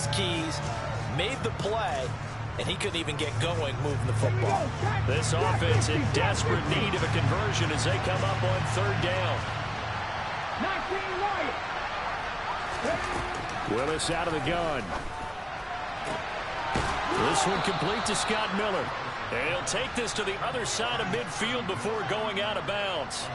his keys, made the play, and he couldn't even get going moving the football. This offense in desperate need of a conversion as they come up on third down. Willis out of the gun. This one complete to Scott Miller. And he'll take this to the other side of midfield before going out of bounds.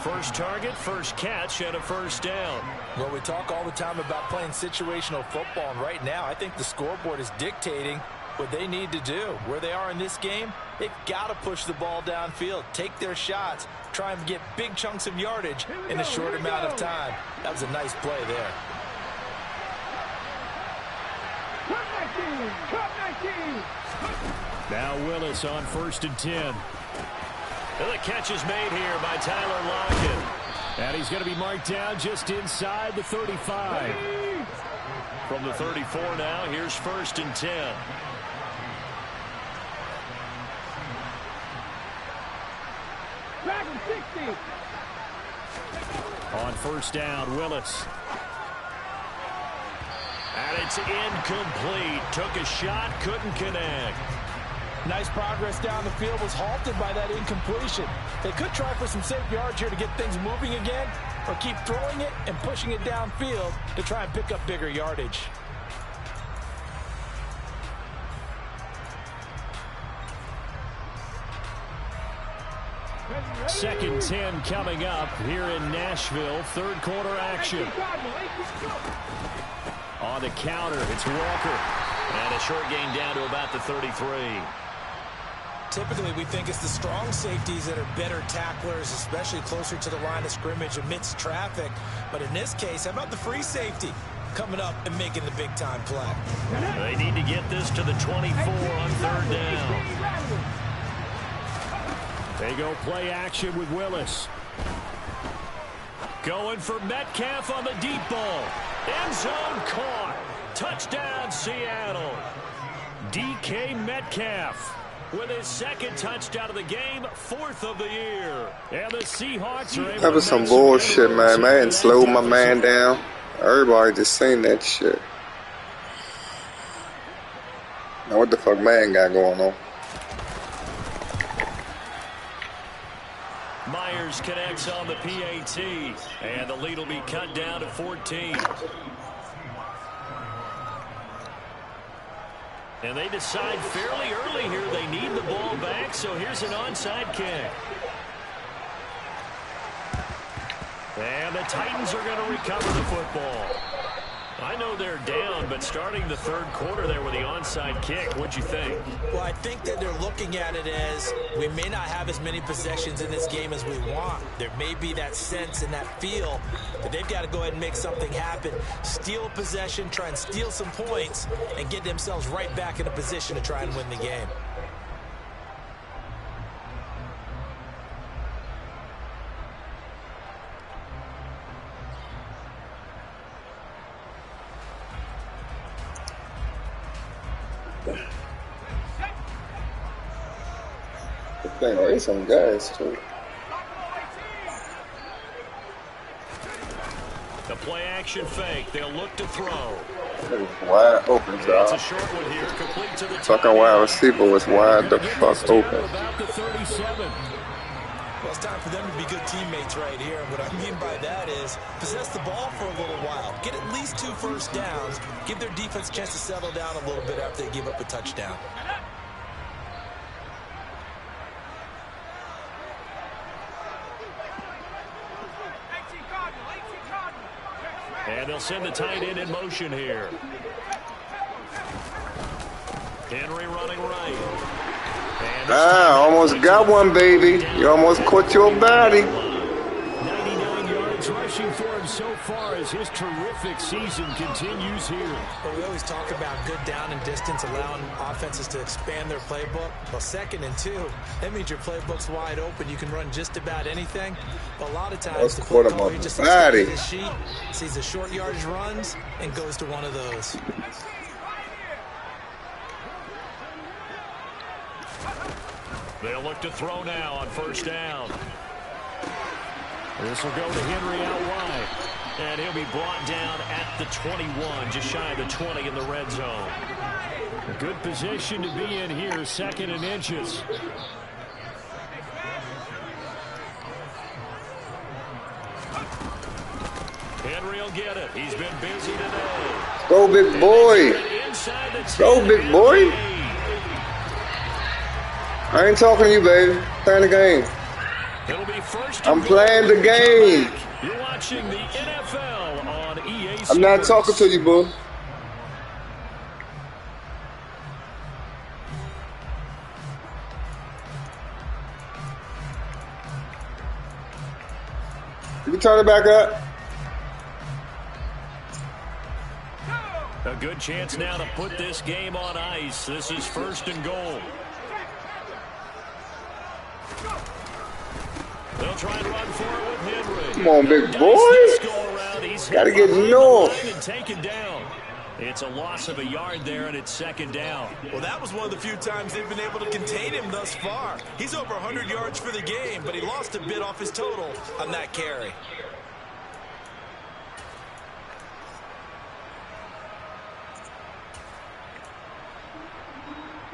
First target, first catch, and a first down. Well, we talk all the time about playing situational football, and right now I think the scoreboard is dictating what they need to do. Where they are in this game, they've got to push the ball downfield, take their shots, try and get big chunks of yardage in a short amount of time. That was a nice play there. Now Willis on 1st and 10. And the catch is made here by Tyler Lockett. And he's going to be marked down just inside the 35. From the 34 now, here's 1st and 10. On 1st down, Willis. And it's incomplete. Took a shot, couldn't connect. Nice progress down the field, was halted by that incompletion. They could try for some safe yards here to get things moving again, or keep throwing it and pushing it downfield to try and pick up bigger yardage. Second 10 coming up here in Nashville. Third quarter action. On the counter, it's Walker. And a short gain down to about the 33. Typically, we think it's the strong safeties that are better tacklers, especially closer to the line of scrimmage amidst traffic. But in this case, how about the free safety coming up and making the big-time play? They need to get this to the 24 on third down. They go play action with Willis. Going for Metcalf on the deep ball. End zone caught. Touchdown, Seattle. DK Metcalf with his second touchdown of the game, 4th of the year. And the Seahawks are able that was some bullshit, man. Man slowed my man down. Everybody just seen that shit. Now what the fuck man got going on? Myers connects on the PAT, and the lead will be cut down to 14. And they decide fairly early here they need the ball back, so here's an onside kick. And the Titans are going to recover the football. I know they're down, but starting the third quarter there with the onside kick, what'd you think? Well, I think that they're looking at it as we may not have as many possessions in this game as we want. There may be that sense and that feel that they've got to go ahead and make something happen. Steal a possession, try and steal some points, and get themselves right back in a position to try and win the game. There's some guys too. The play action fake. They'll look to throw. Wide open, That's a y'all. short one here. Complete to the Fucking wide receiver was wide the fuck open. About the 37. Well, it's time for them to be good teammates right here. And what I mean by that is possess the ball for a little while. Get at least 2 first downs. Give their defense a chance to settle down a little bit after they give up a touchdown. And they'll send the tight end in motion here. Henry running right. Almost got one, baby. You almost caught your body. 99 yards rushing for him so far as his terrific season continues here. But we always talk about good down and distance, allowing offenses to expand their playbook. Well, 2nd and 2, that means your playbook's wide open. You can run just about anything. But a lot of times, the play caller just extends his sheet, sees the short yardage runs, and goes to one of those. They'll look to throw now on first down. This will go to Henry out wide. And he'll be brought down at the 21, just shy of the 20 in the red zone. Good position to be in here, 2nd and inches. Henry will get it. He's been busy today. Go, big boy. Go, big boy. I ain't talking to you, baby. Playing the game. It'll be first. I'm playing the game. You're watching the NFL on EA Sports. I'm not talking to you, boo. You can turn it back up. A good chance now to put this game on ice. This is 1st and goal. They'll try and run for it with Henry. Come on, big boy. Got to get north. And taken down. It's a loss of a yard there, and it's 2nd down. Well, that was one of the few times they've been able to contain him thus far. He's over 100 yards for the game, but he lost a bit off his total on that carry.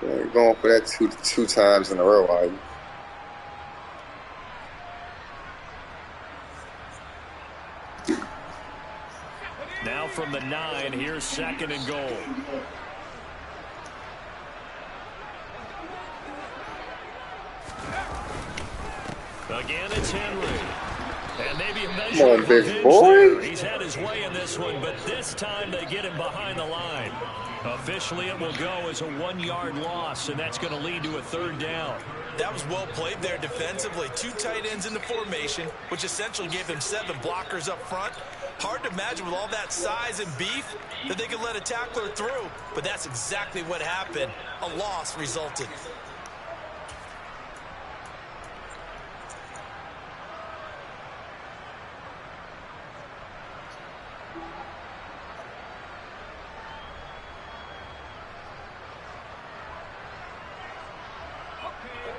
Yeah, going for that two times in a row, are you? Now from the 9, here's 2nd and goal. Again, it's Henry. And maybe a measure of big boy. He's had his way in this one, but this time they get him behind the line. Officially, it will go as a 1-yard loss, and that's going to lead to a 3rd down. That was well played there defensively. 2 tight ends in the formation, which essentially gave them 7 blockers up front. Hard to imagine with all that size and beef that they could let a tackler through, but that's exactly what happened. A loss resulted.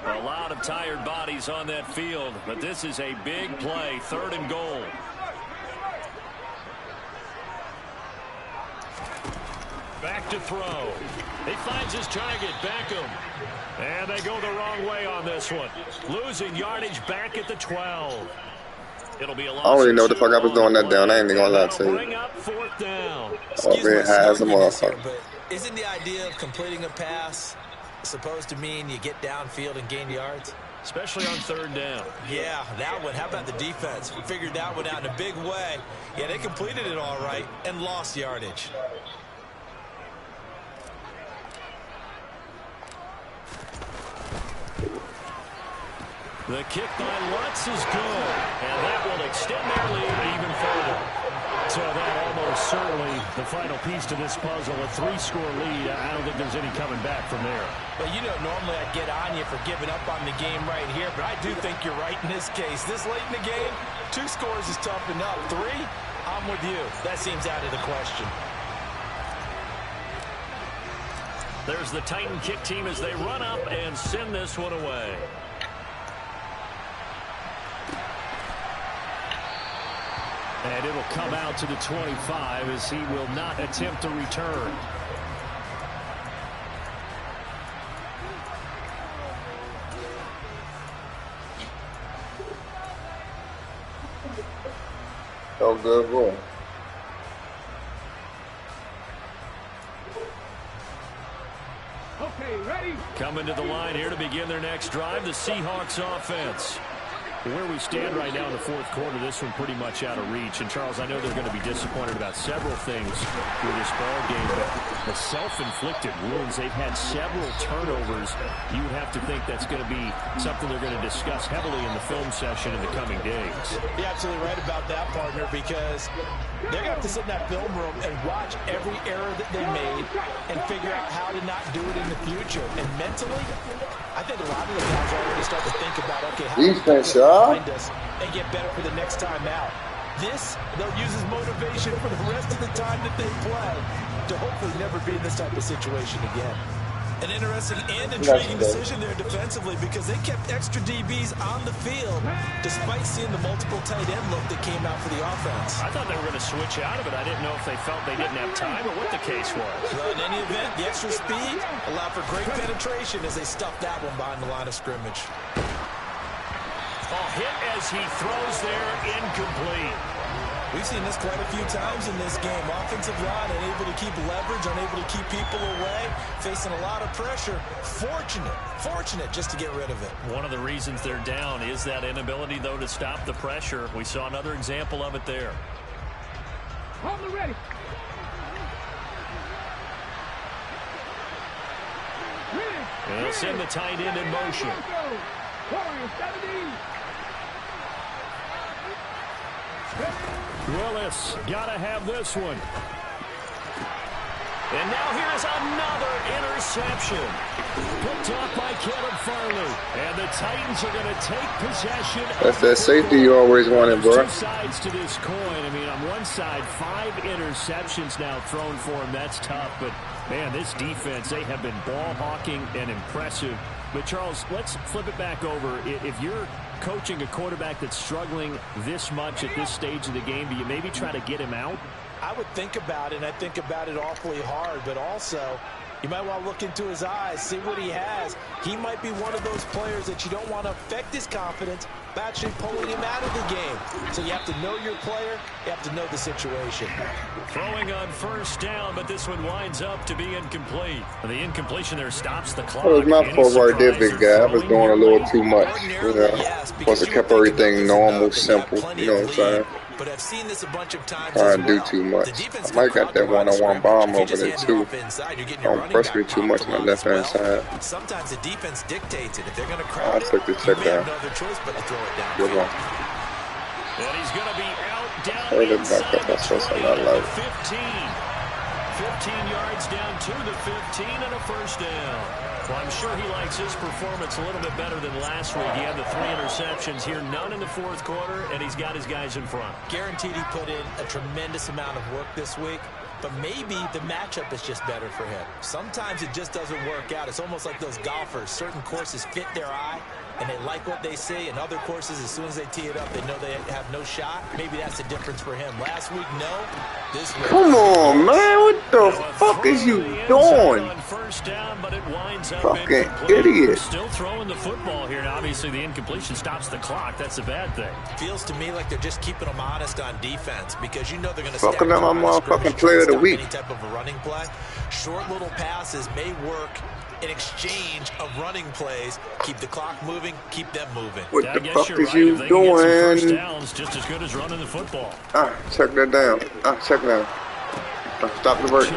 A lot of tired bodies on that field, but this is a big play, 3rd and goal. Back to throw. He finds his target, Beckham. And they go the wrong way on this one. Losing yardage back at the 12. It'll be a loss. I don't really know what the fuck I was doing that down. I ain't even gonna lie to you. Bring up 4th down. Oh, man, high as a motherfucker. But isn't the idea of completing a pass supposed to mean you get downfield and gain yards? Especially on 3rd down. Yeah, that one. How about the defense? We figured that one out in a big way. Yeah, they completed it all right and lost yardage. The kick by Lutz is good, and that will extend their lead even further. So that almost certainly the final piece to this puzzle, a 3-score lead. I don't think there's any coming back from there. Well, you know, normally I'd get on you for giving up on the game right here, but I do think you're right in this case. This late in the game, 2 scores is tough enough. 3, I'm with you. That seems out of the question. There's the Titan kick team as they run up and send this one away. And it'll come out to the 25 as he will not attempt to return. Oh, good boy. Okay, ready? Coming to the line here to begin their next drive, the Seahawks offense. Where we stand right now in the 4th quarter, this one pretty much out of reach. And, Charles, I know they're going to be disappointed about several things with this ball game, but the self-inflicted wounds, they've had several turnovers. You would have to think that's going to be something they're going to discuss heavily in the film session in the coming days. You're absolutely right about that, partner, because they're going to have to sit in that film room and watch every error that they made and figure out how to not do it in the future. And mentally, I think a lot of the guys already start to think about, okay, how defense, do we find us and get better for the next time out. This, they'll use as motivation for the rest of the time that they play to hopefully never be in this type of situation again. An interesting and intriguing decision there defensively because they kept extra DBs on the field despite seeing the multiple tight end look that came out for the offense. I thought they were going to switch out of it. I didn't know if they felt they didn't have time or what the case was. Well, in any event, the extra speed allowed for great penetration as they stuffed that one behind the line of scrimmage. A hit as he throws there, incomplete. We've seen this quite a few times in this game. Offensive line unable to keep leverage, unable to keep people away, facing a lot of pressure. Fortunate just to get rid of it. One of the reasons they're down is that inability, though, to stop the pressure. We saw another example of it there. Ready. They'll send the tight end in motion. Willis, gotta have this one. And now here's another interception. Picked off by Caleb Farley. And the Titans are going to take possession. That's that safety you always wanted, bro. Two sides to this coin. I mean, on one side, 5 interceptions now thrown for him. That's tough. But, man, this defense, they have been ball hawking and impressive. But, Charles, let's flip it back over. If you're coaching a quarterback that's struggling this much at this stage of the game, do you maybe try to get him out? I would think about it, and I think about it awfully hard, but also you might want to look into his eyes, see what he has. He might be one of those players that you don't want to affect his confidence by actually pulling him out of the game. So you have to know your player, you have to know the situation. Throwing on first down, but this one winds up to be incomplete. The incompletion there stops the clock. It was my fault right there, big guy. I was doing a little too much. You know, once I kept everything normal, simple. You know what I'm saying? But I've seen this a bunch of times Trying to do too much. I might got that one-on-one bomb over there too. Don't press me too much on the left-hand side. Sometimes the defense dictates it. If they're going to crowd it, took the check down. No other choice but to throw it down. Good one. And he's going to be out down Hold it inside back up. That's the what's 20 not to like. the 15. 15 yards down to the 15 and a first down. Well, I'm sure he likes his performance a little bit better than last week. He had the 3 interceptions here, none in the fourth quarter, and he's got his guys in front. Guaranteed he put in a tremendous amount of work this week, but maybe the matchup is just better for him. Sometimes it just doesn't work out. It's almost like those golfers. Certain courses fit their eye, and they like what they see. And other courses, as soon as they tee it up, they know they have no shot. Maybe that's the difference for him. Last week, no. This week, come on, man. What the fuck is you doing? First down, but it winds up fucking idiot. Still throwing the football here. Now, obviously, the incompletion stops the clock. That's a bad thing. Feels to me like they're just keeping them honest on defense because you know they're going to fucking up my motherfucking player of the week. Any type of a running play. Short little passes may work in exchange of running plays. Keep the clock moving, keep them moving. What the fuck is you doing? First downs, just as good as running the football. Check that down. Check that. Stop the brakes.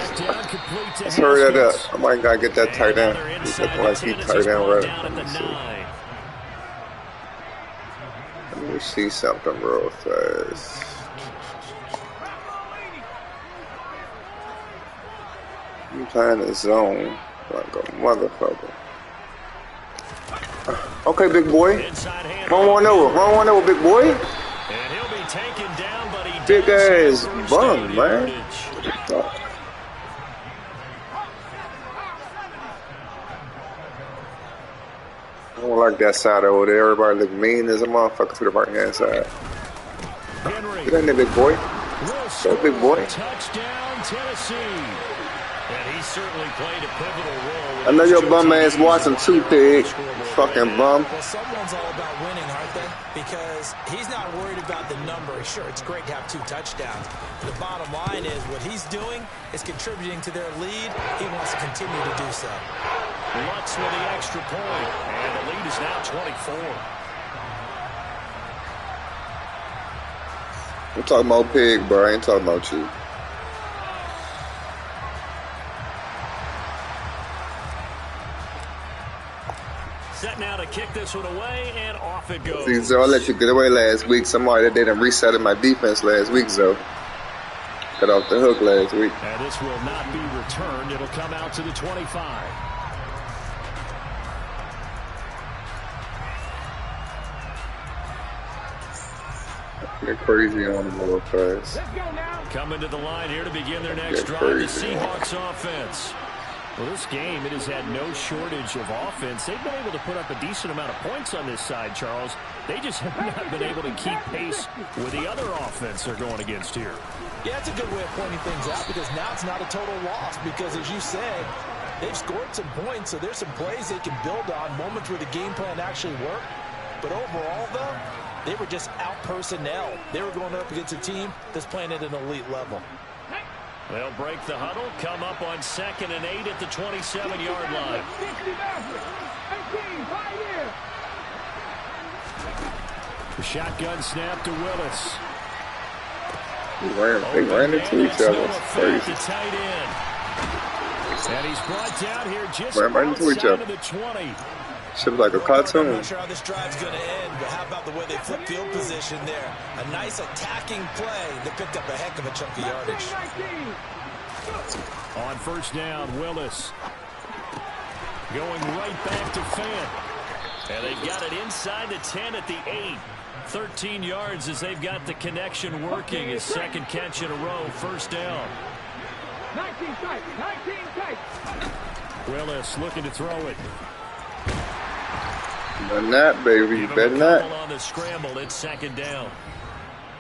Let's hurry that up. I might gotta get that tight end. He's looking like he tight end right. Let me see something real fast. I'm playing the zone like a motherfucker. Okay, big boy. Run one over, big boy. And he'll be taken down, but he big ass bum, man. I don't like that side over there. Everybody look mean as a motherfucker to the right hand side. Get in there, big boy. Go, big boy. Touchdown, Tennessee. And he certainly played a pivotal role. I know your bum ass watching too, pig. Fucking bum. Well, someone's all about winning, aren't they? Because he's not worried about the number. Sure, it's great to have 2 touchdowns. But the bottom line is what he's doing is contributing to their lead. He wants to continue to do so. Lutz with the extra point. And the lead is now 24. I'm talking about pig, bro. I ain't talking about you. Set now to kick this one away, and off it goes. See, so I let you get away last week. Somebody that didn't reset in my defense last week, so got off the hook last week. And this will not be returned. It'll come out to the 25. Get crazy on them real fast. Coming to the line here to begin their next drive, the Seahawks offense. Well, this game, it has had no shortage of offense. They've been able to put up a decent amount of points on this side, Charles. They just have not been able to keep pace with the other offense they're going against here. Yeah, that's a good way of pointing things out because now it's not a total loss because, as you said, they've scored some points, so there's some plays they can build on, moments where the game plan actually worked. But overall, though, they were just out-personnel. They were going up against a team that's playing at an elite level. They'll break the huddle, come up on 2nd and 8 at the 27-yard line. The shotgun snap to Willis. They ran into each other. It's crazy. And he's brought down here just right into each other. of the 20. Shit like a cartoon. I'm not sure how this drive's going to end, but how about the way they flip field position there? A nice attacking play that picked up a heck of a chunk of yardage. On 1st down, Willis. Going right back to Fant. And they've got it inside the 10 at the 8. 13 yards as they've got the connection working. His 2nd catch in a row, 1st down. 19 tight, 19 tight. Willis looking to throw it. Better not, baby. You better not. On the scramble, it's 2nd down.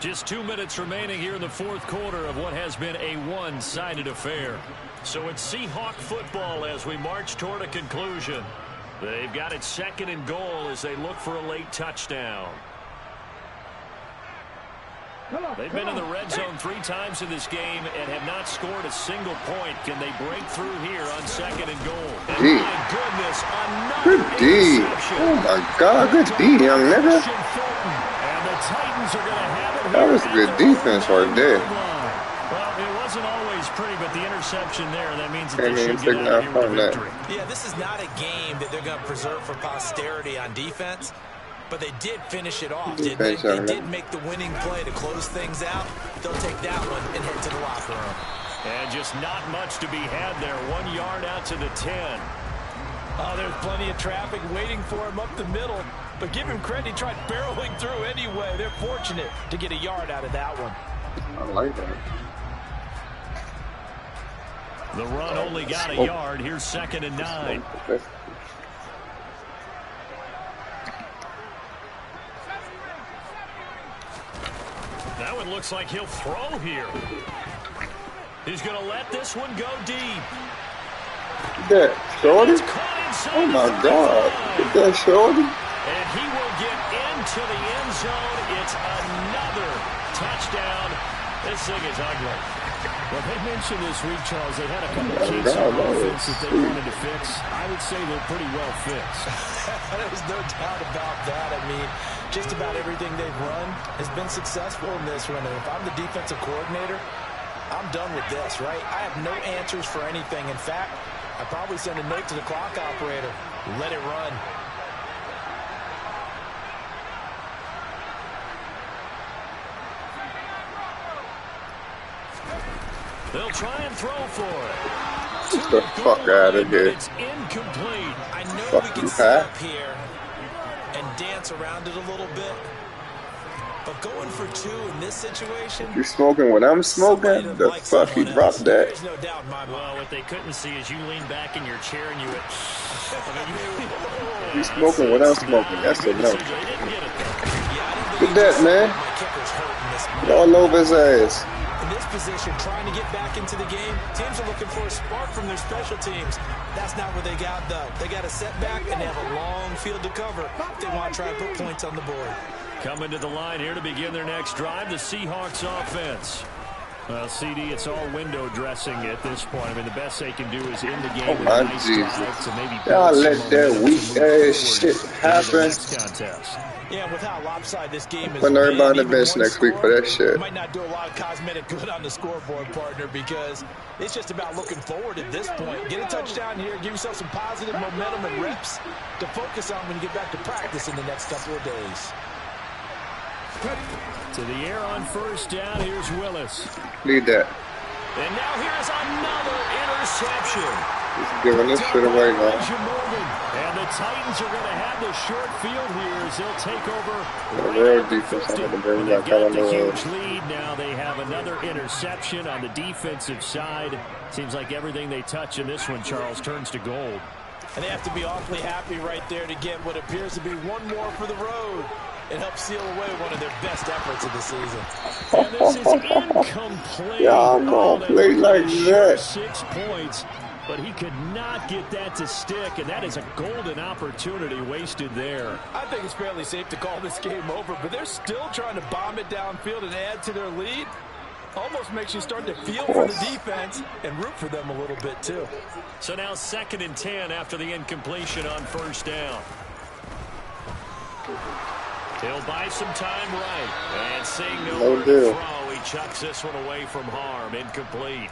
Just 2 minutes remaining here in the 4th quarter of what has been a one-sided affair. So it's Seahawk football as we march toward a conclusion. They've got it 2nd and goal as they look for a late touchdown. They've been in the red zone 3 times in this game and have not scored a single point. Can they break through here on 2nd and goal? And my goodness, good D. Oh my God, good D, young nigga. And the Titans are going to have it. That was a good defense right there. Well, it wasn't always pretty, but the interception there, that means that they should get out here with a victory. Yeah, this is not a game that they're going to preserve for posterity on defense. But they did finish it off, didn't they? They did make the winning play to close things out. They'll take that one and head to the locker room. And just not much to be had there. 1 yard out to the 10. Oh, there's plenty of traffic waiting for him up the middle. But give him credit, he tried barreling through anyway. They're fortunate to get a yard out of that one. I like that. The run only got a yard. Here's 2nd and 9. That one looks like he'll throw here. He's going to let this one go deep. That shorty? Oh my God. Is that shorty? And he will get into the end zone. It's another touchdown. This thing is ugly. Well, they mentioned this week, Charles, they had a couple of kinks on offense that they wanted to fix. I would say they're pretty well fixed. There's no doubt about that. I mean, just about everything they've run has been successful in this one. And if I'm the defensive coordinator, I'm done with this, right? I have no answers for anything. In fact, I'd probably send a note to the clock operator. Let it run. They'll try and throw for it. Get the fuck out of here. It's incomplete. I know we can sit up here and dance around it a little bit. But going for 2 in this situation. You smoking what I'm smoking? The fuck he dropped that. There's no doubt in my mind. Well, what they couldn't see is you lean back in your chair and you went. You smoking what I'm smoking? That's a no. Look at that, man. All over his ass. In this position, trying to get back into the game, teams are looking for a spark from their special teams. That's not what they got, though. They got a setback, and they have a long field to cover if they want to try and put points on the board. Coming to the line here to begin their next drive, the Seahawks offense. Well, CD, it's all window dressing at this point. I mean, the best they can do is in the game. Oh, my nice Jesus. Y'all let that weak-ass shit happen. Yeah, with how lopsided this game is. Putting everybody on the bench next week for that shit. Might not do a lot of cosmetic good on the scoreboard, partner, because it's just about looking forward at this point. Get a touchdown here, give yourself some positive momentum and reps to focus on when you get back to practice in the next couple of days. To the air on 1st down, here's Willis. Need that. And now here's another interception. He's giving this shit away now. And the Titans are going to have the short field here as they'll take over. The real defense, I'm going to bring that kind of huge lead. Now they have another interception on the defensive side. Seems like everything they touch in this one, Charles, turns to gold. And they have to be awfully happy right there to get what appears to be one more for the road. It helps seal away one of their best efforts of the season. And this is incomplete. Y'all gonna play like that. 6 points, but he could not get that to stick, and that is a golden opportunity wasted there. I think it's fairly safe to call this game over, but they're still trying to bomb it downfield and add to their lead. Almost makes you start to feel for the defense and root for them a little bit, too. So now 2nd and 10 after the incompletion on 1st down. He'll buy some time right. And seeing nowhere to throw, he chucks this one away from harm. Incomplete.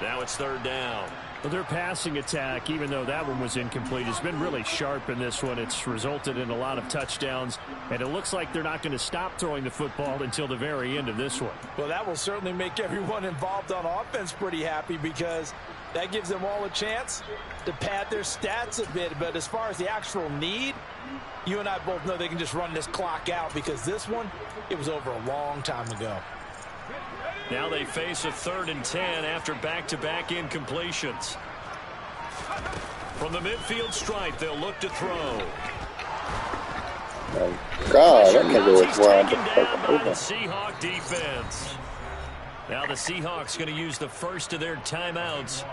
Now it's 3rd down. Well, their passing attack, even though that one was incomplete, has been really sharp in this one. It's resulted in a lot of touchdowns, and it looks like they're not going to stop throwing the football until the very end of this one. Well, that will certainly make everyone involved on offense pretty happy because that gives them all a chance to pad their stats a bit. But as far as the actual need, you and I both know they can just run this clock out because this one, it was over a long time ago. Now they face a 3rd and 10 after back-to-back incompletions. From the midfield stripe, they'll look to throw. Oh, God, that nigga was wild. The Seahawk defense. Now the Seahawks going to use the first of their timeouts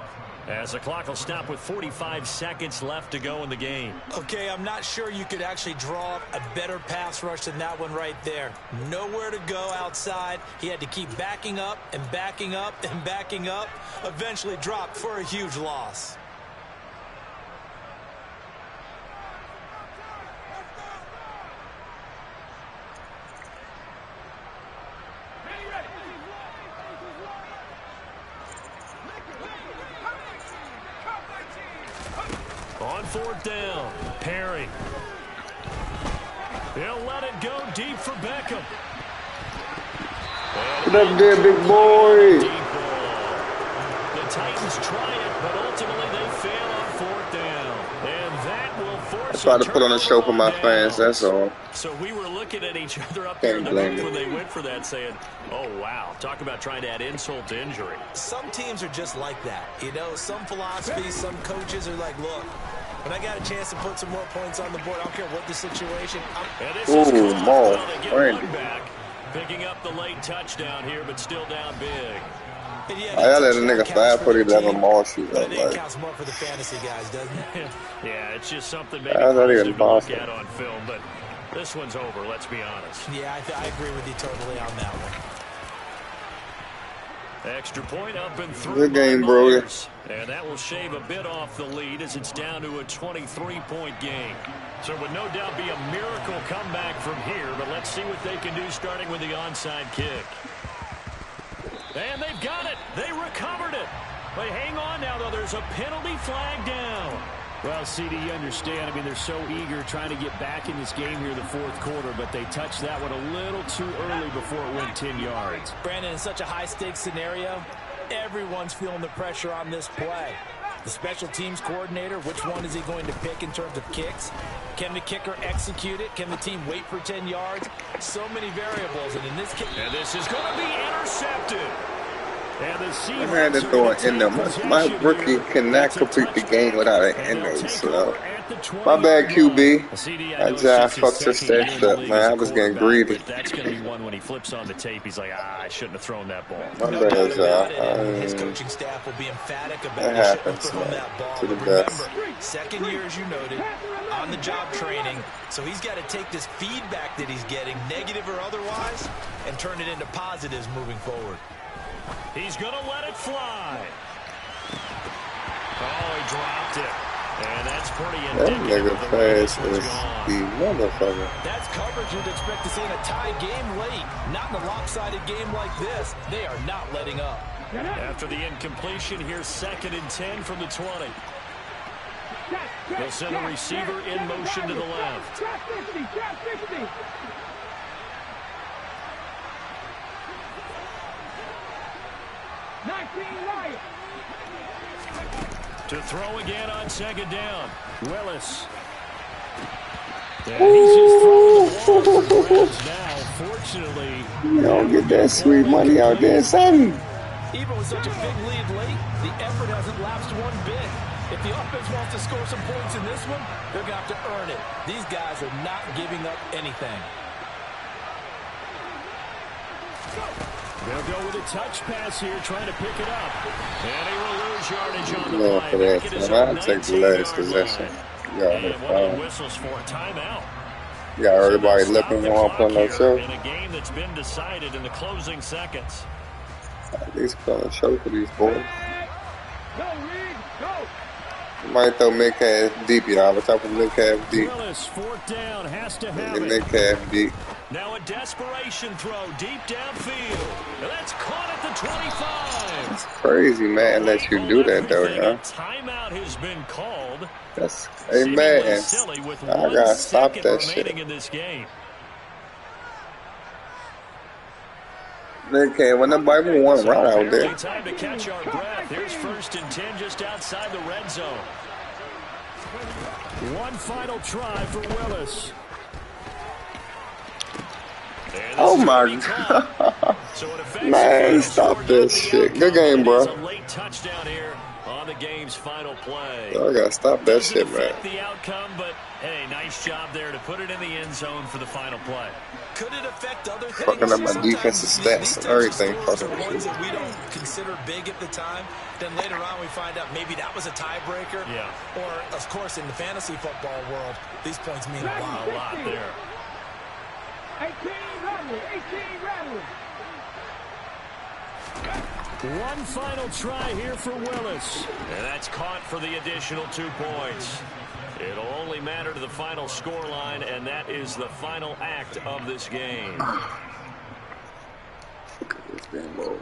as the clock will stop with 45 seconds left to go in the game. Okay, I'm not sure you could actually draw up a better pass rush than that one right there. Nowhere to go outside. He had to keep backing up and backing up and backing up. Eventually dropped for a huge loss. On 4th down, Perry. They'll let it go deep for Beckham. What up there, big boy? The Titans try it, but ultimately they fail on 4th down. And that will force I try to put on a show for my fans, that's all. So we were looking at each other up there in the booth when they went for that saying, oh, wow, talk about trying to add insult to injury. Some teams are just like that. You know, some philosophies, some coaches are like, look, when I got a chance to put some more points on the board, I don't care what the situation. Ooh, Maul. Picking up the late touchdown here, but still down big. I let a nigga 5 for 11 Maul shoot up. It counts more for the fantasy guys, doesn't it? Yeah, it's just something maybe positive to look at on film, but this one's over, let's be honest. Yeah, I agree with you totally on that one. Extra point up and through. Good game, bro. And that will shave a bit off the lead as it's down to a 23-point game. So it would no doubt be a miracle comeback from here, but let's see what they can do starting with the onside kick. And they've got it. They recovered it. But hang on now, though. There's a penalty flag down. Well, CD, you understand. I mean, they're so eager trying to get back in this game here in the 4th quarter, but they touched that one a little too early before it went 10 yards. Brandon, in such a high-stakes scenario, everyone's feeling the pressure on this play. The special teams coordinator, which one is he going to pick in terms of kicks? Can the kicker execute it? Can the team wait for 10 yards? So many variables, and in this case... And this is going to be intercepted. I had to throw an end them. My rookie cannot complete the game without an end. So my bad, QB. I just fucked your stats up, man. I was getting greedy. That's going to be one when he flips on the tape. He's like, I shouldn't have thrown that ball. My bad, his coaching staff will be emphatic about that happens, that ball. To the best. Remember, 2nd year, as you noted, on the job training. So he's got to take this feedback that he's getting, negative or otherwise, and turn it into positives moving forward. He's going to let it fly. Oh, he dropped it. And that's pretty indicative. That nigga fast is the motherfucker. That's coverage you'd expect to see in a tie game late. Not in a lopsided game like this. They are not letting up. After the incompletion, here's 2nd and 10 from the 20. They'll send a receiver in motion to the left. To throw again on second down. Willis. And he's just throwing the ball for grabs now. Fortunately, you don't get that sweet money out there, son. Even with such a big lead late, the effort hasn't lapsed one bit. If the offense wants to score some points in this one, they're going to have to earn it. These guys are not giving up anything. They'll go with a touch pass here, trying to pick it up. And he will lose yardage on the play. For that, man. I'll take the last possession. And one of the whistles for a timeout. You got everybody looking on up on that show. In a game that's been decided in the closing seconds. At least put on a show for these boys. Go, Reed, go. You might throw mid-calf deep, y'all. What's up with mid-calf deep? Willis, fourth down, has to have Get it. mid-calf deep. Now a desperation throw deep downfield. And that's caught at the 25. It's crazy, man, let you do that, though, A timeout has been called. That's, hey, man, I gotta stop that shit. In this game. Mid-calf, when nobody want to run out there. Time to catch our breath. Here's 1st and 10 just outside the red zone. One final try for Willis. Oh my God. Man, stop this shit. Good game, bro. A late touchdown here on the game's final play. I gotta stop that shit, man. The outcome, but hey, nice job there to put it in the end zone for the final play. Could it affect other things? Fucking up my defensive stats and everything. Fucking ones that we don't consider big at the time. Then later on we find out maybe that was a tiebreaker. Yeah. Or, of course, in the fantasy football world, these points mean a lot. A lot there. 18 Rattler, 18 Rattler. One final try here for Willis. And that's caught for the additional 2 points. It'll only matter to the final scoreline, and that is the final act of this game. This game over.